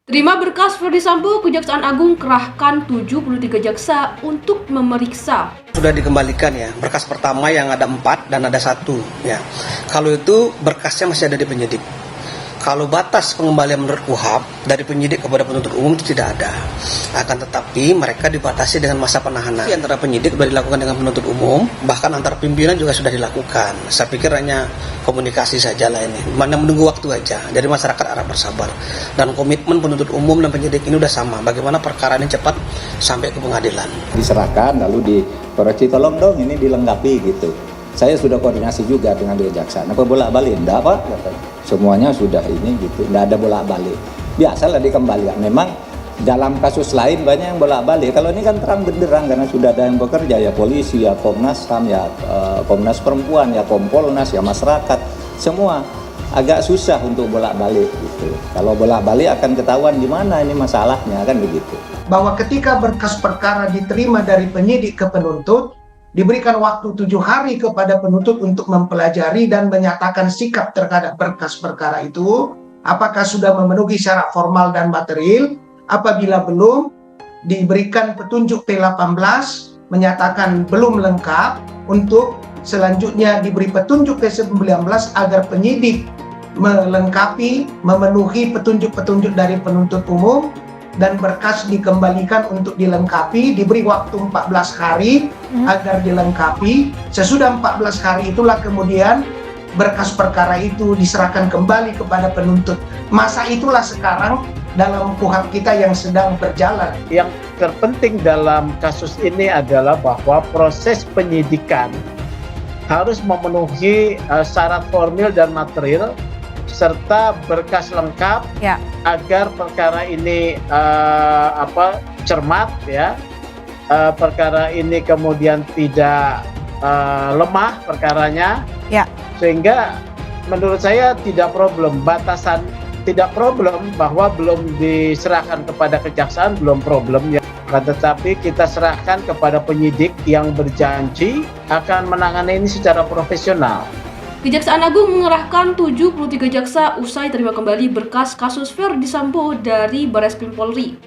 Terima berkas Ferdy Sambo, Kejaksaan Agung kerahkan 73 jaksa untuk memeriksa. Sudah dikembalikan ya, berkas pertama yang ada 4 dan ada 1 ya. Kalau itu berkasnya masih ada di penyidik. Kalau batas pengembalian menurut KUHP dari penyidik kepada penuntut umum itu tidak ada. Akan tetapi mereka dibatasi dengan masa penahanan. Antara penyidik sudah dilakukan dengan penuntut umum, bahkan antar pimpinan juga sudah dilakukan. Saya pikir hanya komunikasi saja lah ini. Mana menunggu waktu aja. Jadi masyarakat harap bersabar. Dan komitmen penuntut umum dan penyidik ini sudah sama. Bagaimana perkara ini cepat sampai ke pengadilan. Diserahkan lalu dikoreksi, tolong dong ini dilengkapi gitu. Saya sudah koordinasi juga dengan Kejaksaan. Apa bolak-balik? Enggak apa, semuanya sudah ini gitu. Enggak ada bolak-balik. Biasalah dikembalikan. Memang dalam kasus lain banyak yang bolak-balik. Kalau ini kan terang benderang karena sudah ada yang bekerja, ya polisi, ya Komnas HAM, ya Komnas Perempuan, ya Kompolnas, ya masyarakat. Semua agak susah untuk bolak-balik gitu. Kalau bolak-balik akan ketahuan di mana ini masalahnya, kan begitu. Bahwa ketika berkas perkara diterima dari penyidik ke penuntut, diberikan waktu 7 hari kepada penuntut untuk mempelajari dan menyatakan sikap terhadap berkas perkara itu, apakah sudah memenuhi syarat formal dan material. Apabila belum, diberikan petunjuk P18 menyatakan belum lengkap, untuk selanjutnya diberi petunjuk P19 agar penyidik melengkapi, memenuhi petunjuk-petunjuk dari penuntut umum, dan berkas dikembalikan untuk dilengkapi, diberi waktu 14 hari agar dilengkapi. Sesudah 14 hari itulah kemudian berkas perkara itu diserahkan kembali kepada penuntut. Masa itulah sekarang dalam KUHP kita yang sedang berjalan. Yang terpenting dalam kasus ini adalah bahwa proses penyidikan harus memenuhi syarat formil dan material serta berkas lengkap ya, agar perkara ini cermat ya, perkara ini kemudian tidak lemah perkaranya ya, sehingga menurut saya tidak problem bahwa belum diserahkan kepada kejaksaan, belum problem ya. Tetapi kita serahkan kepada penyidik yang berjanji akan menangani ini secara profesional. Kejaksaan Agung mengerahkan 73 jaksa usai terima kembali berkas kasus Ferdy Sambo dari Barreskrim Polri.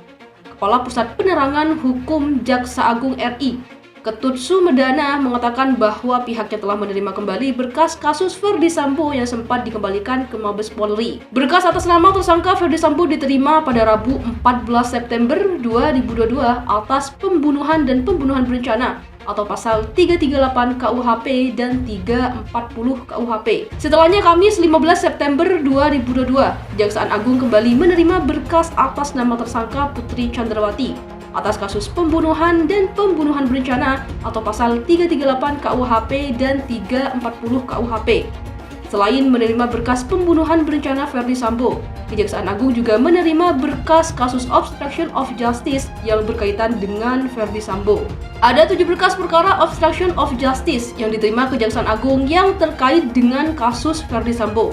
Kepala Pusat Penerangan Hukum Jaksa Agung RI, Ketut Sumedana, mengatakan bahwa pihaknya telah menerima kembali berkas kasus Ferdy Sambo yang sempat dikembalikan ke Mabes Polri. Berkas atas nama tersangka Ferdy Sambo diterima pada Rabu 14 September 2022 atas pembunuhan dan pembunuhan berencana atau pasal 338 KUHP dan 340 KUHP. Setelahnya Kamis 15 September 2022, Kejaksaan Agung kembali menerima berkas atas nama tersangka Putri Chandrawati atas kasus pembunuhan dan pembunuhan berencana atau pasal 338 KUHP dan 340 KUHP. Selain menerima berkas pembunuhan berencana Ferdy Sambo, Kejaksaan Agung juga menerima berkas kasus obstruction of justice yang berkaitan dengan Ferdy Sambo. Ada 7 berkas perkara obstruction of justice yang diterima Kejaksaan Agung yang terkait dengan kasus Ferdy Sambo.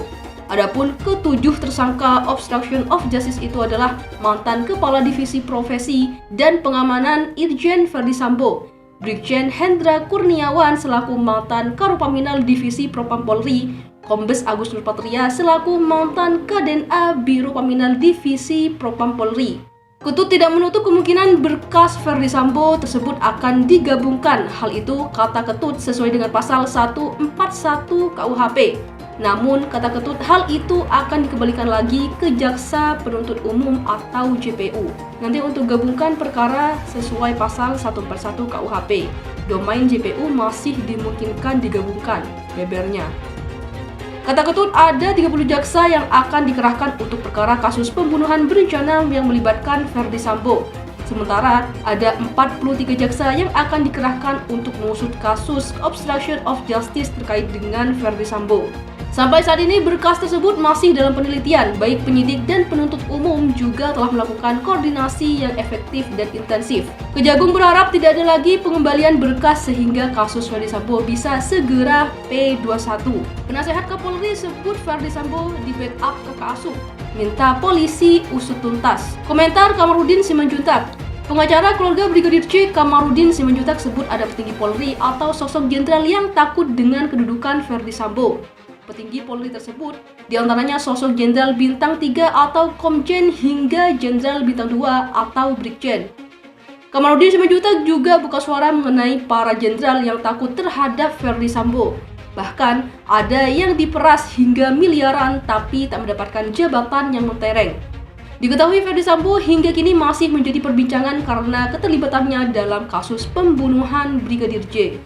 Adapun ke-7 tersangka obstruction of justice itu adalah mantan Kepala Divisi Profesi dan Pengamanan Irjen Ferdy Sambo, Brigjen Hendra Kurniawan selaku mantan Karopaminal Divisi Propam Polri, Kombes Agus Nurpatria selaku mantan Kadena Biro Paminal Divisi Propam Polri. Ketut tidak menutup kemungkinan berkas Ferdy Sambo tersebut akan digabungkan. Hal itu, kata Ketut, sesuai dengan pasal 141 KUHP. Namun, kata Ketut, hal itu akan dikembalikan lagi ke Jaksa Penuntut Umum atau JPU. Nanti untuk gabungkan perkara sesuai pasal 141 KUHP. Domain JPU masih dimungkinkan digabungkan, bebernya. Kata Ketut, ada 30 jaksa yang akan dikerahkan untuk perkara kasus pembunuhan berencana yang melibatkan Ferdy Sambo. Sementara ada 43 jaksa yang akan dikerahkan untuk mengusut kasus obstruction of justice terkait dengan Ferdy Sambo. Sampai saat ini berkas tersebut masih dalam penelitian, baik penyidik dan penuntut umum juga telah melakukan koordinasi yang efektif dan intensif. Kejagung berharap tidak ada lagi pengembalian berkas sehingga kasus Ferdy Sambo bisa segera P21. Penasehat Kapolri sebut Ferdy Sambo di backup kakak asuh, minta polisi usut tuntas. Komentar Kamarudin Simanjuntak. Pengacara keluarga Brigadir C. Kamarudin Simanjuntak sebut ada petinggi Polri atau sosok jenderal yang takut dengan kedudukan Ferdy Sambo. petinggi Polri tersebut, diantaranya sosok Jenderal Bintang 3 atau Komjen hingga Jenderal Bintang 2 atau Brigjen. Kamarudin Simanjuntak juga buka suara mengenai para jenderal yang takut terhadap Verdi Sambo. Bahkan ada yang diperas hingga miliaran tapi tak mendapatkan jabatan yang mentereng. Diketahui Verdi Sambo hingga kini masih menjadi perbincangan karena keterlibatannya dalam kasus pembunuhan Brigadir J.